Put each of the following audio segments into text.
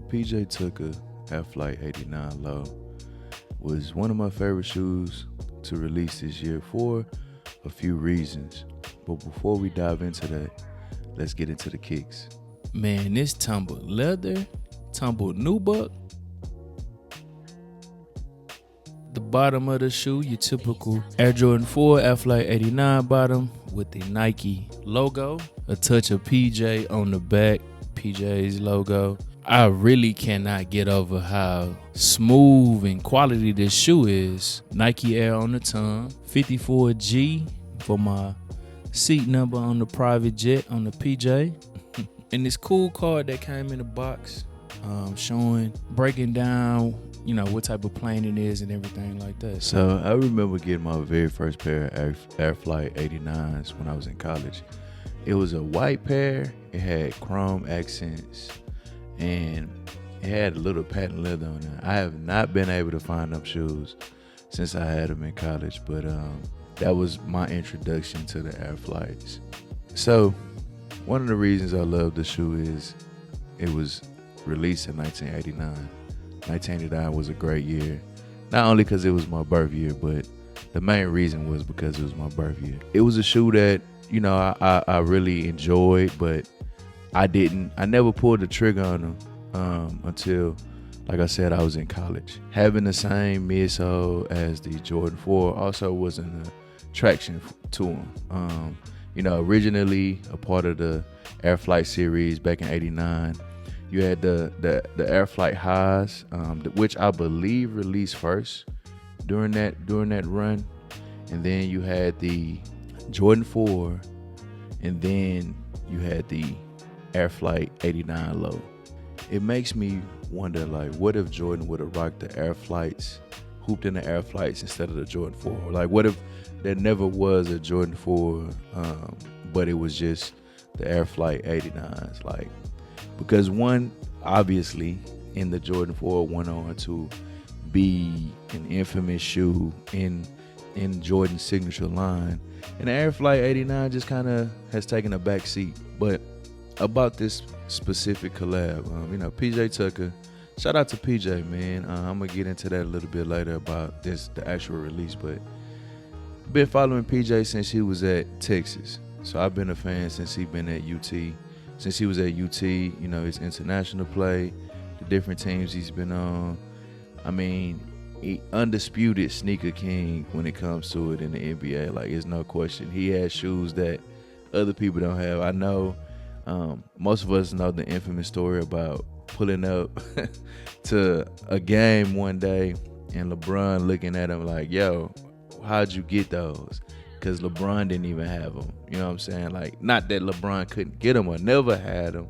PJ Tucker Air Flight 89 Low was one of my favorite shoes to release this year for a few reasons. But before we dive into that, let's get into the kicks. Man, this tumbled leather, tumbled nubuck. The bottom of the shoe, your typical Air Jordan 4 Air Flight 89 bottom with the Nike logo, a touch of PJ on the back, PJ's logo. I really cannot get over how smooth and quality this shoe is. Nike Air on the tongue, 54G for my seat number on the private jet on the PJ. And this cool card that came in the box, breaking down, what type of plane it is and everything like that. So I remember getting my very first pair of Air Flight 89s when I was in college. It was a white pair. It had chrome accents and it had a little patent leather on it. I have not been able to find them shoes since I had them in college, but that was my introduction to the Air Flights. So one of the reasons I love the shoe is it was released in 1989. 1989 was a great year, not only because it was my birth year, but the main reason was because it was my birth year. It was a shoe that, I really enjoyed, but I never pulled the trigger on them until, like I said, I was in college. Having the same midsole as the Jordan 4 also wasn't an attraction to them. Originally a part of the Air Flight series back in '89. You had the Air Flight Highs, which I believe released first during that run, and then you had the Jordan 4, and then you had the Air Flight 89 Low. It makes me wonder, what if Jordan would have rocked the Air Flights, hooped in the Air Flights instead of the Jordan 4? What if there never was a Jordan 4, but it was just the Air Flight 89s? Because one, obviously, in the Jordan 4 went on to be an infamous shoe in Jordan's signature line. And the Air Flight 89 just kind of has taken a back seat. But about this specific collab, PJ Tucker, shout out to PJ, man. I'm going to get into that a little bit later about the actual release. But I've been following PJ since he was at Texas. So I've been a fan since he been at UT. Since he was at UT, his international play, the different teams he's been on. I mean, he undisputed sneaker king when it comes to it in the NBA. It's no question. He has shoes that other people don't have. I know most of us know the infamous story about pulling up to a game one day and LeBron looking at him like, yo, how'd you get those? Because LeBron didn't even have them. You know what I'm saying? Not that LeBron couldn't get them or never had them,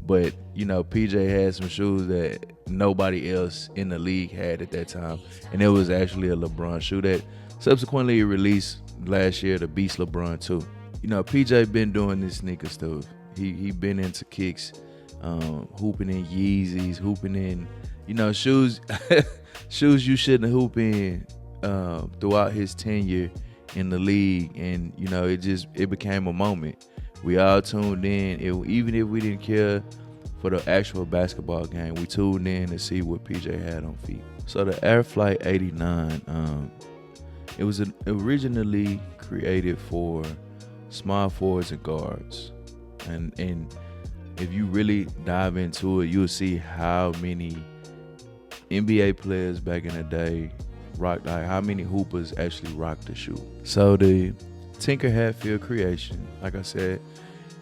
but, PJ had some shoes that nobody else in the league had at that time. And it was actually a LeBron shoe that subsequently released last year, the Beast LeBron too. PJ been doing this sneaker stuff. He been into kicks, hooping in Yeezys, hooping in, shoes shoes you shouldn't hoop in throughout his tenure in the league. And it became a moment. We all tuned in. Even if we didn't care for the actual basketball game, we tuned in to see what PJ had on feet. So the Air Flight 89, it was originally created for small forwards and guards, and if you really dive into it, you'll see how many NBA players back in the day rocked, how many hoopers actually rocked the shoe. So the Tinker Hatfield creation, like I said,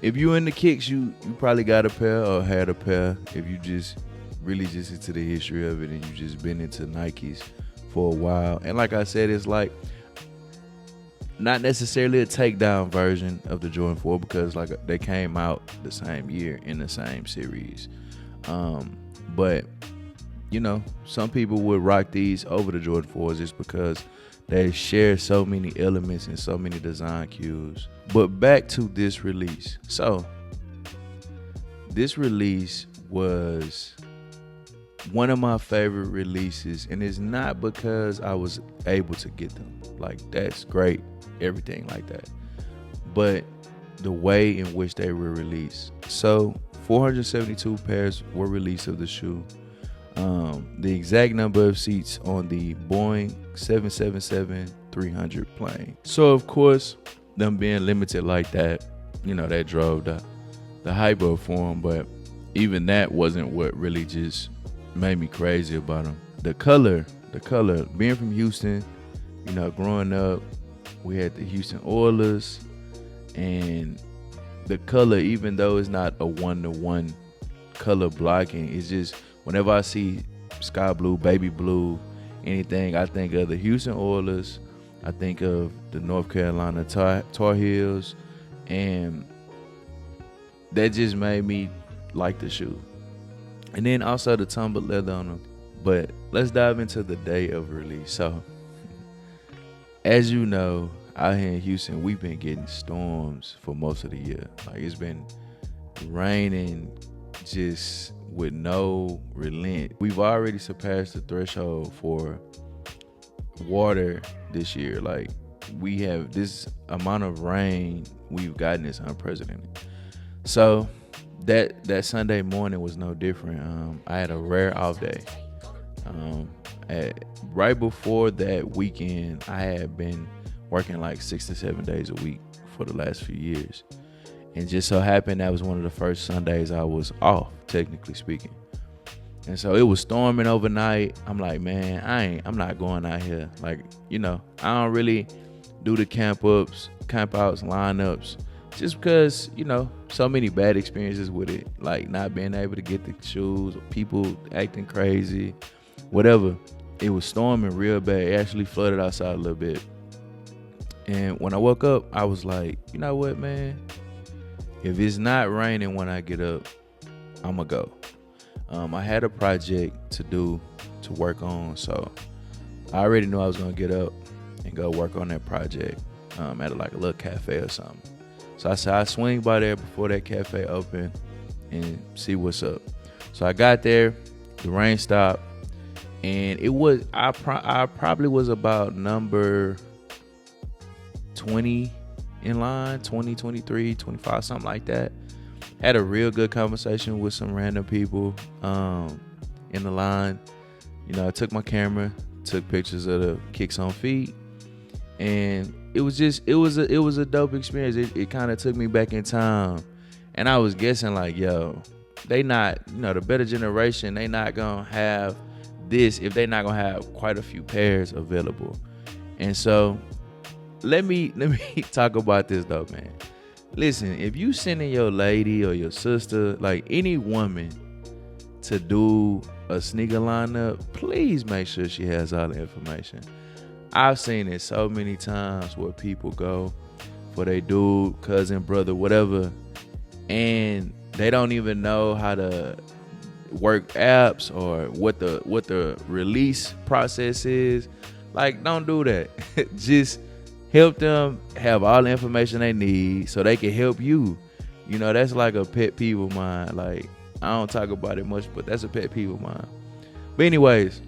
if you in the kicks, you probably got a pair or had a pair. If you just really just into the history of it and you just been into Nikes for a while. And like I said, it's not necessarily a takedown version of the Jordan 4 because they came out the same year in the same series. But some people would rock these over the Jordan 4s just because they share so many elements and so many design cues. But back to this release. So this release was one of my favorite releases, and it's not because I was able to get them. That's great, everything like that. But the way in which they were released. So 472 pairs were released of the shoe. The exact number of seats on the Boeing 777-300 plane. So of course, them being limited like that, that drove the hype up for them. But even that wasn't what really just made me crazy about them. The color, being from Houston, growing up, we had the Houston Oilers, and the color, even though it's not a 1-to-1 color blocking, it's just whenever I see sky blue, baby blue, anything, I think of the Houston Oilers, I think of the North Carolina Tar Heels, and that just made me like the shoe. And then also the tumbled leather on them. But let's dive into the day of release. So, as you know, out here in Houston, we've been getting storms for most of the year. Like, it's been raining just with no relent. We've already surpassed the threshold for water this year. Like, we have this amount of rain we've gotten is unprecedented. So that Sunday morning was no different. I had a rare off day. Right before that weekend, I had been working like 6 to 7 days a week for the last few years. And just so happened that was one of the first Sundays I was off, technically speaking. And so it was storming overnight. I'm like, man, I'm not going out here. Like, I don't really do the camp outs, lineups, just because, so many bad experiences with it. Like not being able to get the shoes, or people acting crazy, whatever. It was storming real bad. It actually flooded outside a little bit. And when I woke up, I was like, you know what, man? If it's not raining when I get up, I'm going to go. I had a project to work on, so I already knew I was going to get up and go work on that project at like a little cafe or something. So I said, I'll swing by there before that cafe opened and see what's up. So I got there, the rain stopped, and it was, I probably was about number 20 in line, 20, 23, 25, something like that. Had a real good conversation with some random people in the line. I took my camera, took pictures of the kicks on feet, and it was a dope experience. It kind of took me back in time, and I was guessing like, yo, they not, the better generation, they not gonna have this if they not gonna have quite a few pairs available. And so let me talk about this though, man. Listen, if you sending your lady or your sister, like any woman, to do a sneaker lineup, please make sure she has all the information. I've seen it so many times where people go for their dude, cousin, brother, whatever, and they don't even know how to work apps or what the release process is. Like, don't do that. Just help them have all the information they need so they can help you. That's like a pet peeve of mine. Like, I don't talk about it much, but that's a pet peeve of mine. But anyways,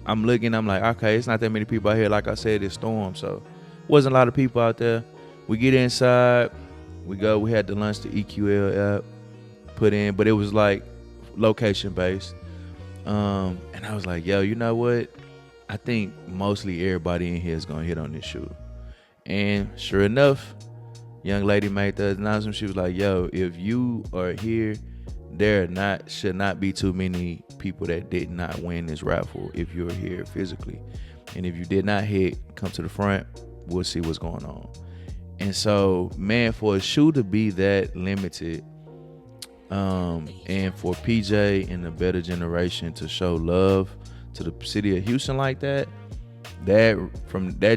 I'm looking, I'm like, okay, it's not that many people out here. Like I said, it's storm, so wasn't a lot of people out there. We get inside, we had the lunch, the EQL app put in, but it was like location based. And I was like, yo, you know what? I think mostly everybody in here is gonna hit on this shoe. And sure enough, young lady made the announcement. She was like, yo, if you are here, should not be too many people that did not win this raffle if you're here physically. And if you did not hit, come to the front, we'll see what's going on. And so, man, for a shoe to be that limited, and for PJ and the better generation to show love to the city of Houston like that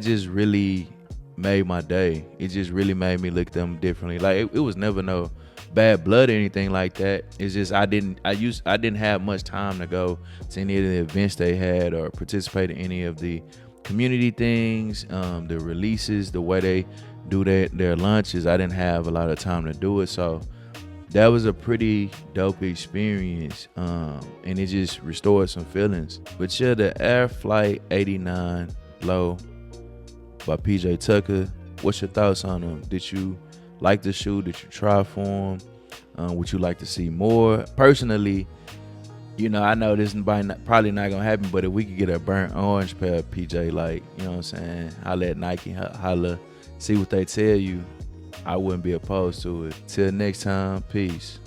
just really made my day. It just really made me look at them differently. Like, it was never no bad blood or anything like that. It's just I didn't have much time to go to any of the events they had or participate in any of the community things, the releases, the way they do their lunches. I didn't have a lot of time to do it, so that was a pretty dope experience, and it just restored some feelings. But yeah, the Air Flight 89 Low by PJ Tucker, what's your thoughts on them? Did you like the shoe? Did you try for them? Would you like to see more? Personally, I know this is probably not gonna happen, but if we could get a burnt orange pair of PJ, like, you know what I'm saying, holla at Nike, holla, see what they tell you, I wouldn't be opposed to it. Till next time, peace.